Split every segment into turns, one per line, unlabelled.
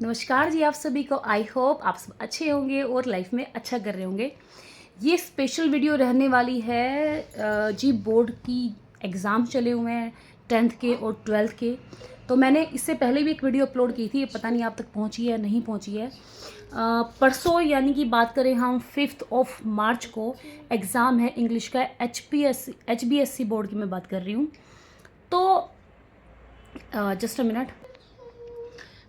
नमस्कार जी, आप सभी को। आई होप आप सब अच्छे होंगे और लाइफ में अच्छा कर रहे होंगे। ये स्पेशल वीडियो रहने वाली है जी, बोर्ड की एग्ज़ाम चले हुए हैं 10th के और 12th के। तो मैंने इससे पहले भी एक वीडियो अपलोड की थी, पता नहीं आप तक पहुंची है नहीं पहुंची है। परसों यानी कि बात करें हम 5 मार्च को एग्ज़ाम है इंग्लिश का। HBSC बोर्ड की मैं बात कर रही हूँ। तो जस्ट अ मिनट।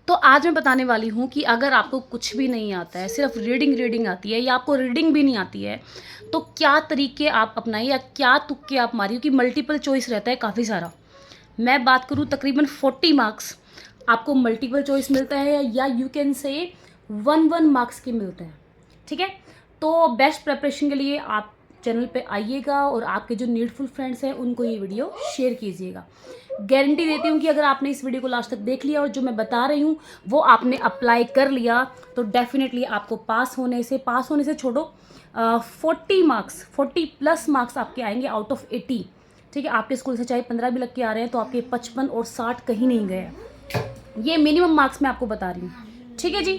तो आज मैं बताने वाली हूँ कि अगर आपको कुछ भी नहीं आता है, सिर्फ रीडिंग आती है, या आपको रीडिंग भी नहीं आती है, तो क्या तरीके आप अपनाइए या क्या तुक्के आप मारिए, क्योंकि मल्टीपल चॉइस रहता है काफ़ी सारा। मैं बात करूँ तकरीबन 40 मार्क्स आपको मल्टीपल चॉइस मिलता है, या यू कैन से 1 मार्क्स के मिलते हैं। ठीक है, तो बेस्ट प्रिपरेशन के लिए आप चैनल पे आइएगा और आपके जो नीडफुल फ्रेंड्स हैं उनको ये वीडियो शेयर कीजिएगा। गारंटी देती हूँ कि अगर आपने इस वीडियो को लास्ट तक देख लिया और जो मैं बता रही हूँ वो आपने अप्लाई कर लिया, तो डेफिनेटली आपको पास होने से छोड़ो, 40 मार्क्स आपके आएंगे आउट ऑफ 80। ठीक है, आपके स्कूल से चाहे 15 भी लग के आ रहे हैं तो आपके 55 और 60 कहीं नहीं गए हैं। ये मिनिमम मार्क्स मैं आपको बता रही हूँ। ठीक है जी,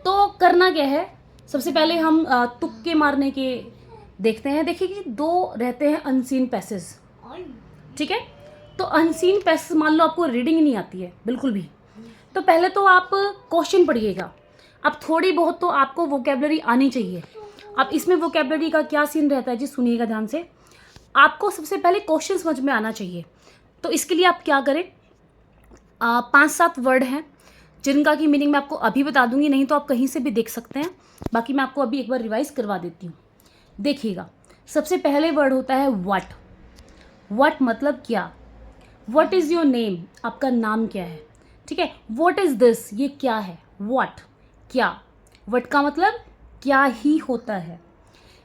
तो करना क्या है, सबसे पहले हम तुक्के मारने के देखते हैं। देखिए कि दो रहते हैं अनसीन पैसेज। ठीक है, तो अनसीन पैसेज, मान लो आपको रीडिंग नहीं आती है बिल्कुल भी, तो पहले तो आप क्वेश्चन पढ़िएगा। अब थोड़ी बहुत तो आपको वोकेबलरी आनी चाहिए। अब इसमें वोकेबलरी का क्या सीन रहता है जी, सुनिएगा ध्यान से। आपको सबसे पहले क्वेश्चन समझ में आना चाहिए। तो इसके लिए आप क्या करें, 5-7 वर्ड हैं जिनका की मीनिंग मैं आपको अभी बता दूंगी, नहीं तो आप कहीं से भी देख सकते हैं। बाकी मैं आपको अभी एक बार रिवाइज करवा देती हूँ। देखिएगा, सबसे पहले वर्ड होता है व्हाट। व्हाट मतलब क्या। व्हाट इज़ योर नेम, आपका नाम क्या है। ठीक है, व्हाट इज़ दिस, ये क्या है। व्हाट क्या, व्हाट का मतलब क्या ही होता है।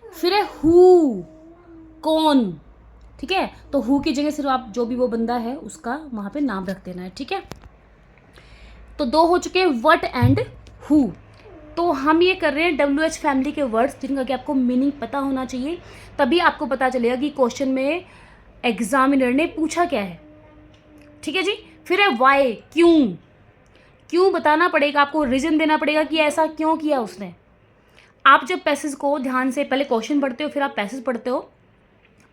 फिर है हु, कौन। ठीक है, तो हु की जगह सिर्फ आप जो भी वो बंदा है उसका वहां पे नाम रख देना है। ठीक है, तो दो हो चुके व्हाट एंड हु। तो हम ये कर रहे हैं WH फैमिली के वर्ड्स जिनका कि आपको मीनिंग पता होना चाहिए, तभी आपको पता चलेगा कि क्वेश्चन में एग्जामिनर ने पूछा क्या है। ठीक है जी, फिर है वाई, क्यों। क्यों बताना पड़ेगा आपको, रीजन देना पड़ेगा कि ऐसा क्यों किया उसने। आप जब पैसेज को ध्यान से, पहले क्वेश्चन पढ़ते हो फिर आप पैसेज पढ़ते हो,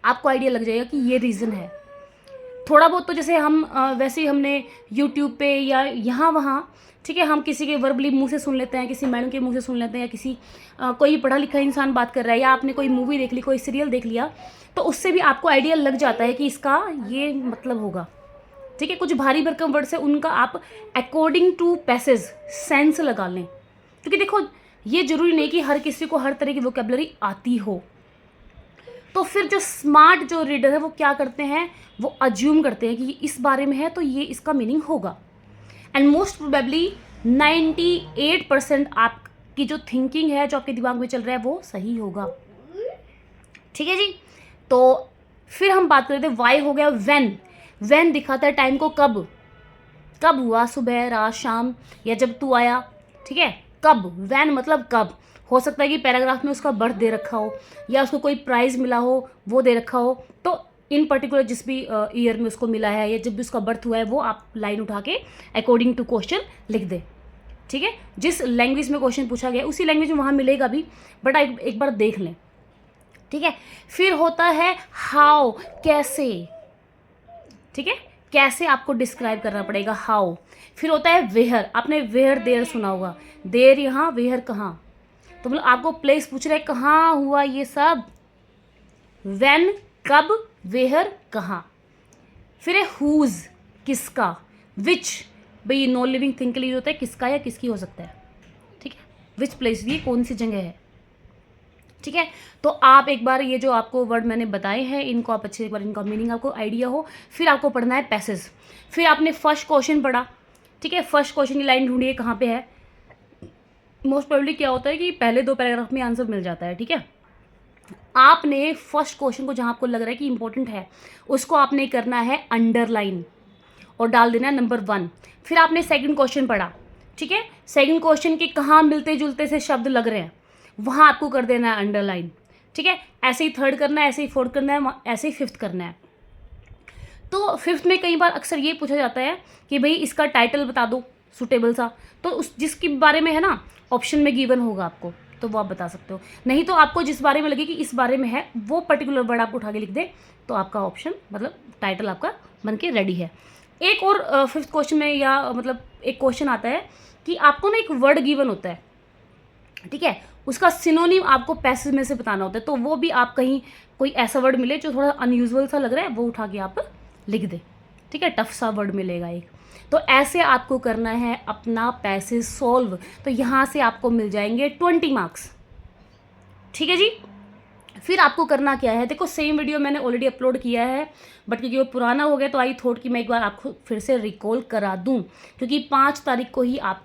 आपको आइडिया लग जाएगा कि ये रीज़न है। थोड़ा बहुत तो जैसे हम वैसे ही हमने यूट्यूब पे या यहाँ वहाँ, ठीक है, हम किसी के वर्बली मुंह से सुन लेते हैं, किसी मैडम के मुंह से सुन लेते हैं, या किसी कोई पढ़ा लिखा इंसान बात कर रहा है, या आपने कोई मूवी देख ली, कोई सीरियल देख लिया, तो उससे भी आपको आइडिया लग जाता है कि इसका ये मतलब होगा। ठीक है, कुछ भारी भरकम वर्ड्स है उनका आप अकॉर्डिंग टू पैसेज सेंस लगा लें, क्योंकि देखो ये जरूरी नहीं कि हर किसी को हर तरह की वोकेबलरी आती हो। तो फिर जो स्मार्ट जो रीडर है वो क्या करते हैं, वो अज्यूम करते हैं कि इस बारे में है तो ये इसका मीनिंग होगा। एंड मोस्ट प्रोबेबली 98% आपकी जो थिंकिंग है, जो आपके दिमाग में चल रहा है, वो सही होगा। ठीक है जी, तो फिर हम बात करते हैं वाई हो गया व्हेन। व्हेन दिखाता है टाइम को, कब। कब हुआ, सुबह, रात, शाम, या जब तू आया। ठीक है, कब, व्हेन मतलब कब। हो सकता है कि पैराग्राफ में उसका बर्थ दे रखा हो, या उसको कोई प्राइज मिला हो वो दे रखा हो, तो इन पर्टिकुलर जिस भी ईयर में उसको मिला है या जब भी उसका बर्थ हुआ है वो आप लाइन उठा के अकॉर्डिंग टू क्वेश्चन लिख दे। ठीक है, जिस लैंग्वेज में क्वेश्चन पूछा गया उसी लैंग्वेज में वहाँ मिलेगा भी, बट एक बार देख लें। ठीक है, फिर होता है हाउ, कैसे। ठीक है, कैसे आपको डिस्क्राइब करना पड़ेगा, हाउ। फिर होता है वेयर, आपने वेयर देयर सुना होगा, देयर यहाँ, वेयर कहाँ। तो मतलब आपको प्लेस पूछ रहे हैं कहाँ हुआ ये सब। व्हेन कब, वेयर कहाँ। फिर है हुज, किसका। विच, भाई नॉन लिविंग थिंग के लिए होता है किसका या किसकी हो सकता है। ठीक है, विच प्लेस, ये कौन सी जगह है। ठीक है, तो आप एक बार ये जो आपको वर्ड मैंने बताए हैं इनको आप अच्छे, एक बार इनका मीनिंग आपको आइडिया हो, फिर आपको पढ़ना है पैसेज। फिर आपने फर्स्ट क्वेश्चन पढ़ा। ठीक है, फर्स्ट क्वेश्चन की लाइन ढूंढिए कहाँ पे है। मोस्ट प्रोबेबली क्या होता है कि पहले 2 पैराग्राफ में आंसर मिल जाता है। ठीक है, आपने फर्स्ट क्वेश्चन को जहाँ आपको लग रहा है कि इंपॉर्टेंट है उसको आपने करना है अंडरलाइन और डाल देना है नंबर 1। फिर आपने सेकंड क्वेश्चन पढ़ा। ठीक है, सेकंड क्वेश्चन के कहाँ मिलते जुलते से शब्द लग रहे हैं वहाँ आपको कर देना है अंडरलाइन। ठीक है, ऐसे ही थर्ड करना है, ऐसे ही फोर्थ करना है, ऐसे ही फिफ्थ करना है। तो फिफ्थ में कई बार अक्सर ये पूछा जाता है कि भाई इसका टाइटल बता दो, सुटेबल सा, तो उस जिसके बारे में है ना ऑप्शन में गिवन होगा आपको, तो वो आप बता सकते हो। नहीं तो आपको जिस बारे में लगे कि इस बारे में है वो पर्टिकुलर वर्ड आप उठा के लिख दे, तो आपका ऑप्शन मतलब टाइटल आपका बन के रेडी है। एक और फिफ्थ क्वेश्चन में या मतलब एक क्वेश्चन आता है कि आपको ना एक वर्ड गिवन होता है, ठीक है, उसका सिनोनिम आपको पैसेज में से बताना होता है, तो वो भी आप कहीं कोई ऐसा वर्ड मिले जो थोड़ा अनयूजुअल सा लग रहा है वो उठा के आप लिख दे, ठीक है, टफ सा वर्ड मिलेगा एक। तो ऐसे आपको करना है अपना पैसेज सॉल्व, तो यहाँ से आपको मिल जाएंगे 20 मार्क्स, ठीक है जी। फिर आपको करना क्या है, देखो सेम वीडियो मैंने ऑलरेडी अपलोड किया है, बट क्योंकि वो पुराना हो गया तो आई थॉट कि मैं एक बार आपको फिर से रिकॉल करा दूं, क्योंकि 5 तारीख को ही आप